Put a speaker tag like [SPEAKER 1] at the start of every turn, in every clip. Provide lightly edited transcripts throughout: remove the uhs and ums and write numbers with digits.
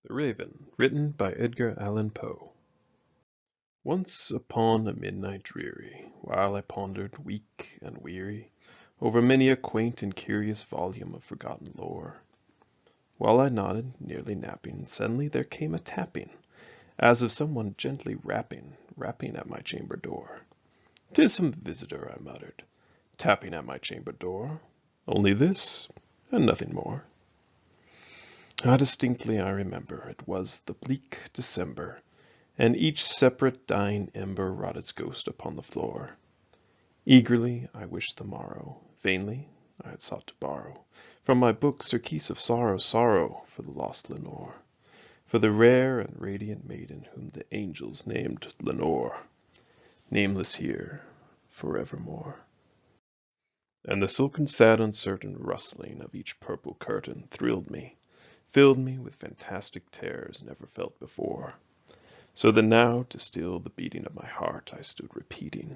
[SPEAKER 1] The Raven, written by Edgar Allan Poe. Once upon a midnight dreary, while I pondered, weak and weary, over many a quaint and curious volume of forgotten lore, while I nodded, nearly napping, suddenly there came a tapping, as of someone gently rapping at my chamber door. "'Tis some visitor," I muttered, "tapping at my chamber door. Only this, and nothing more." Distinctly I remember it was the bleak December, and each separate dying ember wrought its ghost upon the floor. Eagerly I wished the morrow, vainly I had sought to borrow from my book surcease of sorrow, sorrow for the lost Lenore, for the rare and radiant maiden whom the angels named Lenore, nameless here forevermore. And the silken sad uncertain rustling of each purple curtain thrilled me, filled me with fantastic terrors never felt before. So that now, to still the beating of my heart, I stood repeating,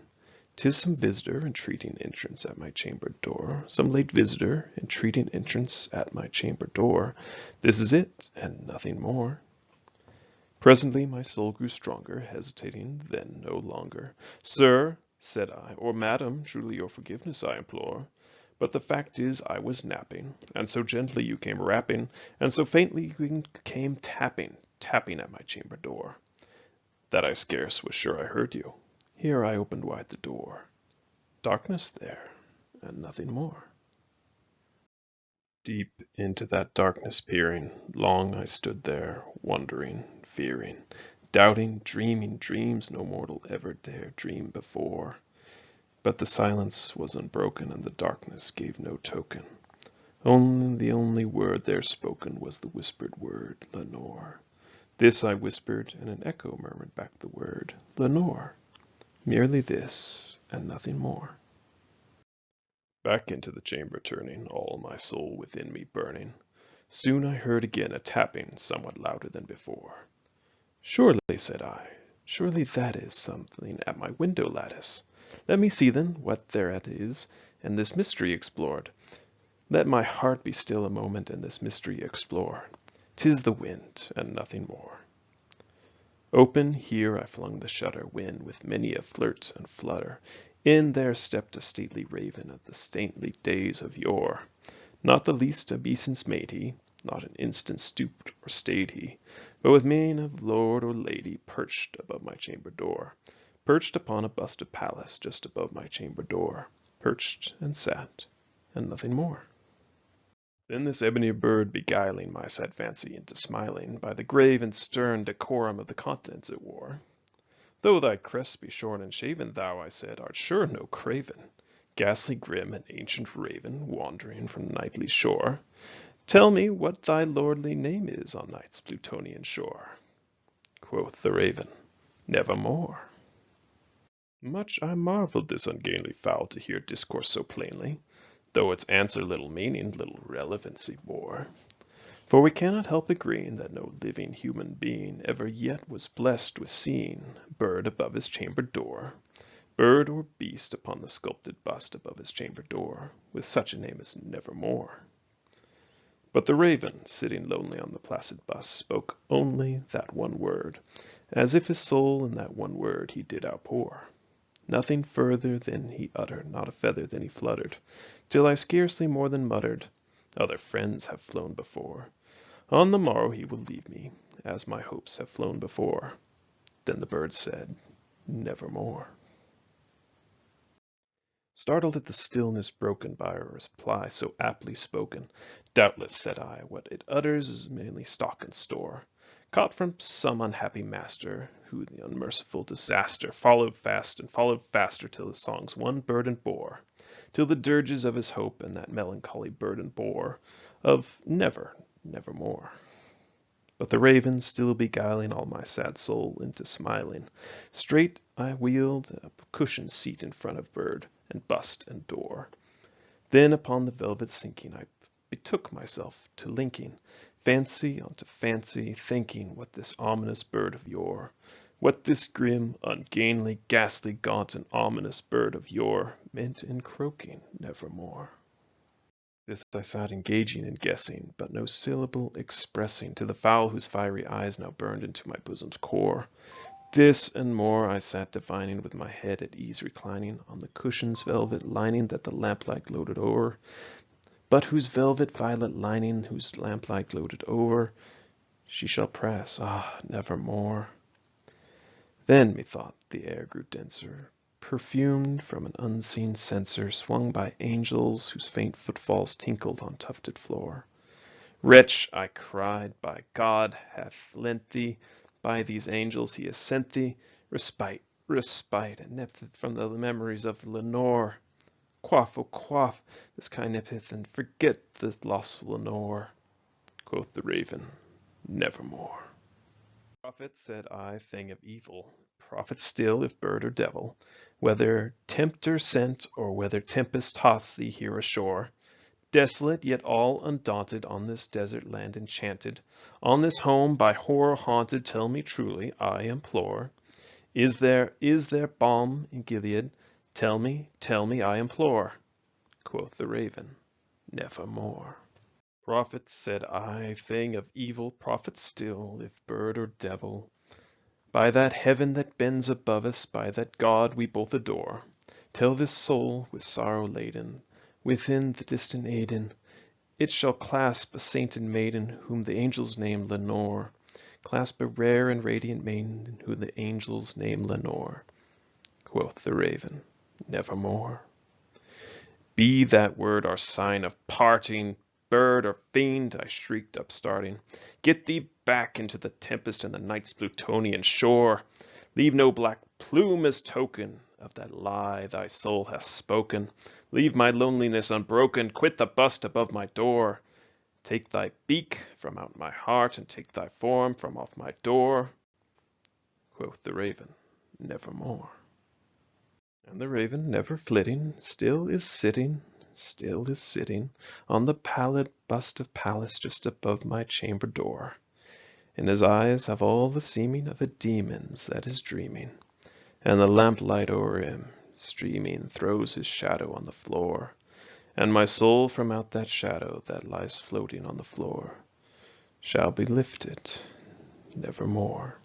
[SPEAKER 1] "'Tis some visitor entreating entrance at my chamber door, some late visitor entreating entrance at my chamber door. This is it, and nothing more." Presently my soul grew stronger, hesitating then no longer. "Sir," said I, "or madam, truly your forgiveness I implore. But the fact is I was napping, and so gently you came rapping, and so faintly you came tapping at my chamber door, that I scarce was sure I heard you. Here I opened wide the door. Darkness there, and nothing more." Deep into that darkness peering, long I stood there, wondering, fearing, doubting, dreaming dreams no mortal ever dared dream before. But the silence was unbroken, and the darkness gave no token. Only the only word there spoken was the whispered word, "Lenore." This I whispered, and an echo murmured back the word, "Lenore." Merely this, and nothing more. Back into the chamber turning, all my soul within me burning, soon I heard again a tapping somewhat louder than before. "Surely," said I, "surely that is something at my window lattice. Let me see then what thereat is, and this mystery explored. Let my heart be still a moment, and this mystery explore. 'Tis the wind, and nothing more." Open here I flung the shutter, when, with many a flirt and flutter, in there stepped a stately raven of the stately days of yore. Not the least obeisance made he, not an instant stooped or stayed he, but with mien of lord or lady perched above my chamber door, perched upon a bust of Pallas just above my chamber door, perched and sat, and nothing more. Then this ebony bird, beguiling my sad fancy into smiling, by the grave and stern decorum of the countenance it wore, "Though thy crest be shorn and shaven, thou," I said, "art sure no craven, ghastly grim and ancient raven, wandering from nightly shore. Tell me what thy lordly name is on night's Plutonian shore." Quoth the raven, "Nevermore." Much I marveled this ungainly fowl to hear discourse so plainly, though its answer little meaning, little relevancy bore. For we cannot help agreeing that no living human being ever yet was blessed with seeing bird above his chamber door, bird or beast upon the sculpted bust above his chamber door, with such a name as Nevermore. But the raven, sitting lonely on the placid bust, spoke only that one word, as if his soul in that one word he did outpour. Nothing further then he uttered, not a feather then he fluttered, till I scarcely more than muttered, "Other friends have flown before. On the morrow he will leave me, as my hopes have flown before." Then the bird said, "Nevermore." Startled at the stillness broken by a reply so aptly spoken, "Doubtless," said I, "what it utters is merely stock and store, caught from some unhappy master, who the unmerciful disaster followed fast and followed faster till his songs one burden bore, till the dirges of his hope and that melancholy burden bore, of never, nevermore." But the raven, still beguiling all my sad soul into smiling, straight I wheeled a cushioned seat in front of bird and bust and door. Then upon the velvet sinking, I betook myself to linking fancy unto fancy, thinking what this ominous bird of yore, what this grim, ungainly, ghastly, gaunt, and ominous bird of yore meant in croaking "Nevermore." This I sat engaging and guessing, but no syllable expressing to the fowl whose fiery eyes now burned into my bosom's core. This and more I sat divining, with my head at ease reclining on the cushion's velvet lining that the lamplight gloated o'er, but whose velvet violet lining, whose lamplight gloated over, she shall press, ah, nevermore. Then, methought, the air grew denser, perfumed from an unseen censer, swung by angels whose faint footfalls tinkled on tufted floor. Wretch, I cried, by God hath lent thee, by these angels he has sent thee, respite, respite, and nepenthe from the memories of Lenore. Quaff, oh quaff, this kind nepenthe, and forget the lost Lenore. Quoth the raven, nevermore. Prophet, said I, thing of evil, prophet still, if bird or devil, whether tempter sent, or whether tempest toss thee here ashore, desolate, yet all undaunted, on this desert land enchanted, on this home by horror haunted, tell me truly, I implore, is there balm in Gilead? Tell me, I implore. Quoth the raven, nevermore. Prophet, said I, thing of evil, prophet still, if bird or devil, by that heaven that bends above us, by that God we both adore, tell this soul, with sorrow laden, within the distant Aidenn, it shall clasp a sainted maiden, whom the angels name Lenore, clasp a rare and radiant maiden, whom the angels name Lenore. Quoth the raven, nevermore. Be that word our sign of parting, bird or fiend, I shrieked, upstarting. Get thee back into the tempest and the night's Plutonian shore. Leave no black plume as token of that lie thy soul hath spoken. Leave my loneliness unbroken. Quit the bust above my door. Take thy beak from out my heart, and take thy form from off my door. Quoth the raven, nevermore. And the raven, never flitting, still is sitting on the pallid bust of Pallas just above my chamber door. And his eyes have all the seeming of a demon's that is dreaming, and the lamplight o'er him, streaming, throws his shadow on the floor, and my soul from out that shadow that lies floating on the floor shall be lifted nevermore.